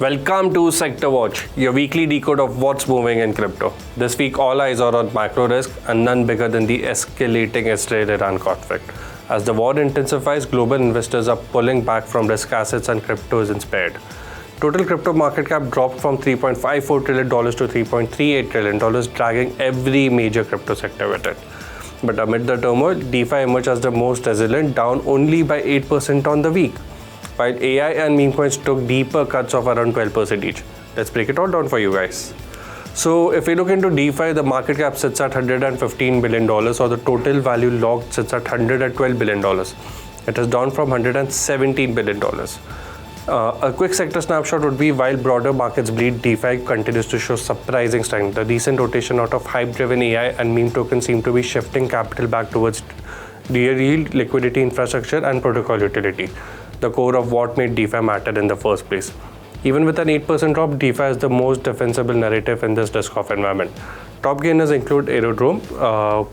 Welcome to Sector Watch, your weekly decode of what's moving in crypto. This week, all eyes are on macro risk and none bigger than the escalating Israel-Iran conflict. As the war intensifies, global investors are pulling back from risk assets and crypto is inspired. Total crypto market cap dropped from $3.54 trillion to $3.38 trillion, dragging every major crypto sector with it. But amid the turmoil, DeFi emerged as the most resilient, down only by 8% on the week, while AI and meme coins took deeper cuts of around 12% each. Let's break it all down for you guys. So if we look into DeFi, the market cap sits at $115 billion, or the total value locked sits at $112 billion. It is down from $117 billion. A quick sector snapshot would be, while broader markets bleed, DeFi continues to show surprising strength. The recent rotation out of hype-driven AI and meme tokens seem to be shifting capital back towards real liquidity infrastructure and protocol utility, the core of what made DeFi matter in the first place. Even with an 8% drop, DeFi is the most defensible narrative in this risk-off environment. Top gainers include Aerodrome.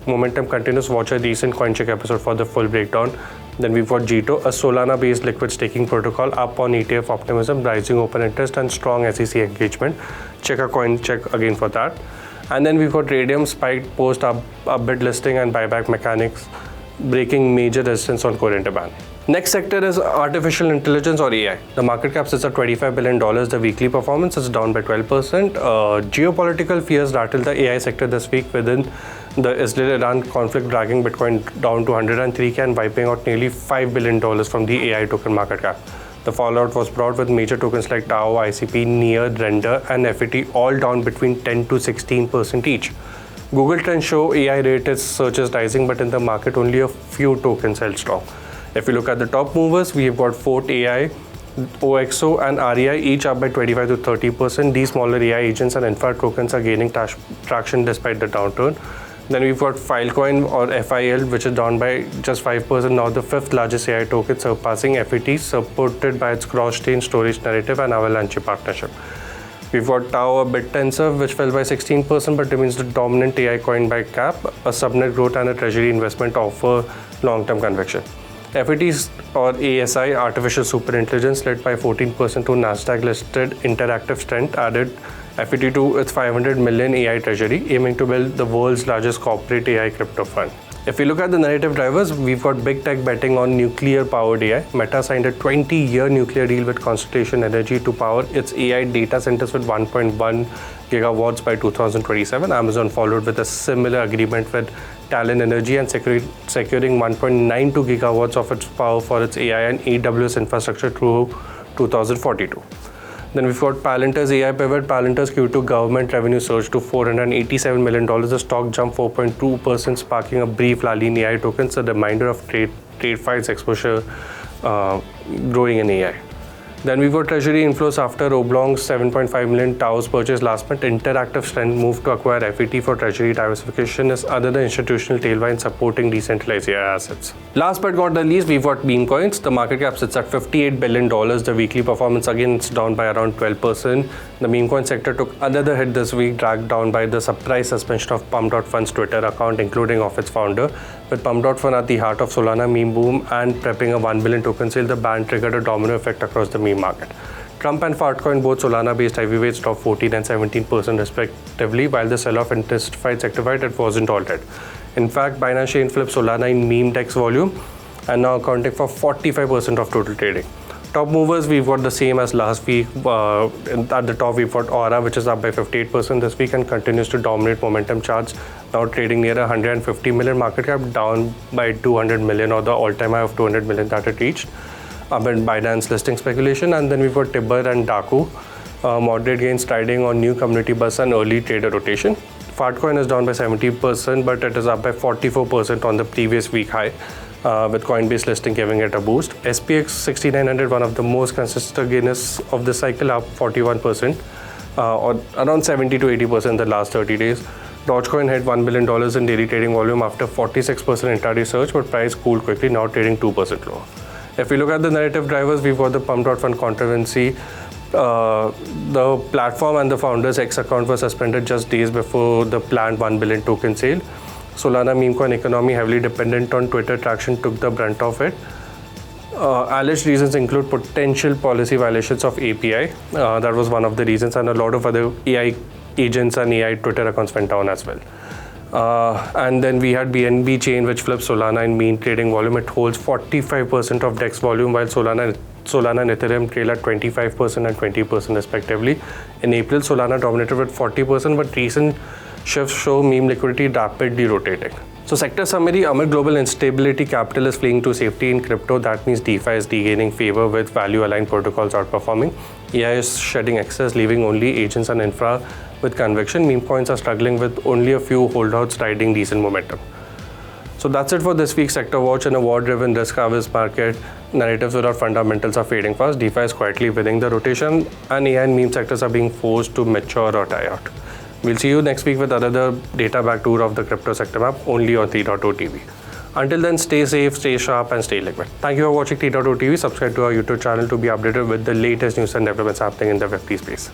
Momentum continues. Watch a recent CoinCheck episode for the full breakdown. Then we've got Jito, a Solana-based liquid staking protocol, up on ETF optimism, rising open interest, and strong SEC engagement. Check our CoinCheck again for that. And then we've got Radium, spiked post bid listing and buyback mechanics, breaking major resistance on core interbank. Next sector is artificial intelligence or AI. The market cap sits at $25 billion. The weekly performance is down by 12%. Geopolitical fears rattled the AI sector this week, within the Israel-Iran conflict dragging Bitcoin down to 103K and wiping out nearly $5 billion from the AI token market cap. The fallout was broad, with major tokens like Tau, ICP, Near, Render, and FET all down between 10 to 16% each. Google trends show AI-related searches rising, but in the market, only a few tokens held strong. If you look at the top movers, we've got Fort AI, OXO, and REI each up by 25 to 30%. These smaller AI agents and infra tokens are gaining traction despite the downturn. Then we've got Filecoin or FIL, which is down by just 5%, now the fifth largest AI token, surpassing FET, supported by its cross-chain storage narrative and Avalanche partnership. We've got Tau, a BitTensor, which fell by 16% but remains the dominant AI coin by cap. A subnet growth and a treasury investment offer long-term conviction. FETs or ASI, artificial superintelligence, led by 14% to Nasdaq-listed Interactive Strength, added FET to its 500 million AI treasury, aiming to build the world's largest corporate AI crypto fund. If we look at the narrative drivers, we've got big tech betting on nuclear-powered AI. Meta signed a 20-year nuclear deal with Constellation Energy to power its AI data centers with 1.1 gigawatts by 2027. Amazon followed with a similar agreement with Talon Energy and securing 1.92 gigawatts of its power for its AI and AWS infrastructure through 2042. Then we've got Palantir's AI pivot. Palantir's Q2 government revenue surged to $487 million. The stock jumped 4.2%, sparking a brief rally in AI tokens, a reminder of trade fights exposure growing in AI. Then we've got treasury inflows after Oblong's 7.5 million Taos purchase last month. Interactive Strength moved to acquire FET for treasury diversification as other institutional tailwind supporting decentralized AI assets. Last but not the least, we've got meme coins. The market cap sits at $58 billion. The weekly performance again is down by around 12%. The meme coin sector took another hit this week, dragged down by the surprise suspension of Pump.Fund's Twitter account, including of its founder. With Pump.Fund at the heart of Solana meme boom and prepping a 1 billion token sale, the ban triggered a domino effect across the meme market. Trump and Fartcoin, both Solana-based heavyweights, dropped 14 and 17% respectively, while the sell-off intensified sector-wide, it wasn't halted. In fact, Binance Chain flipped Solana in meme DEX volume and now accounting for 45% of total trading. Top movers, we've got the same as last week. At the top, we've got Aura, which is up by 58% this week and continues to dominate momentum charts, now trading near 150 million market cap, down by 200 million, or the all-time high of 200 million that it reached amid Binance listing speculation. And then we've got Tibber and Daku, moderate gains riding on new community buzz and early trader rotation. Fartcoin is down by 70%, but it is up by 44% on the previous week high, with Coinbase listing giving it a boost. SPX 6900, one of the most consistent gainers of the cycle, up 41%, or around 70 to 80% in the last 30 days. DogeCoin hit $1 billion in daily trading volume after 46% intraday surge, but price cooled quickly, now trading 2% lower. If we look at the narrative drivers, we've got the Pump.Fund controversy. The platform and the founder's X account were suspended just days before the planned 1 billion token sale. Solana meme coin economy, heavily dependent on Twitter traction, took the brunt of it. Alleged reasons include potential policy violations of API. That was one of the reasons, and a lot of other AI agents and AI Twitter accounts went down as well. And then we had BNB chain, which flips Solana in mean trading volume. It holds 45% of DEX volume, while Solana and Ethereum trail at 25% and 20% respectively. In April, Solana dominated with 40%, but recent shifts show meme liquidity rapidly rotating. So sector summary, amid global instability, capital is fleeing to safety in crypto. That means DeFi is regaining favor with value-aligned protocols outperforming. AI is shedding excess, leaving only agents and infra with conviction. Meme coins are struggling with only a few holdouts riding decent momentum. So that's it for this week's Sector Watch. In a war-driven risk harvest market, narratives without fundamentals are fading fast. DeFi is quietly winning the rotation, and AI and meme sectors are being forced to mature or die out. We'll see you next week with another data-backed tour of the crypto sector map, only on T.O TV. Until then, stay safe, stay sharp, and stay liquid. Thank you for watching T.O TV. Subscribe to our YouTube channel to be updated with the latest news and developments happening in the Web3 space.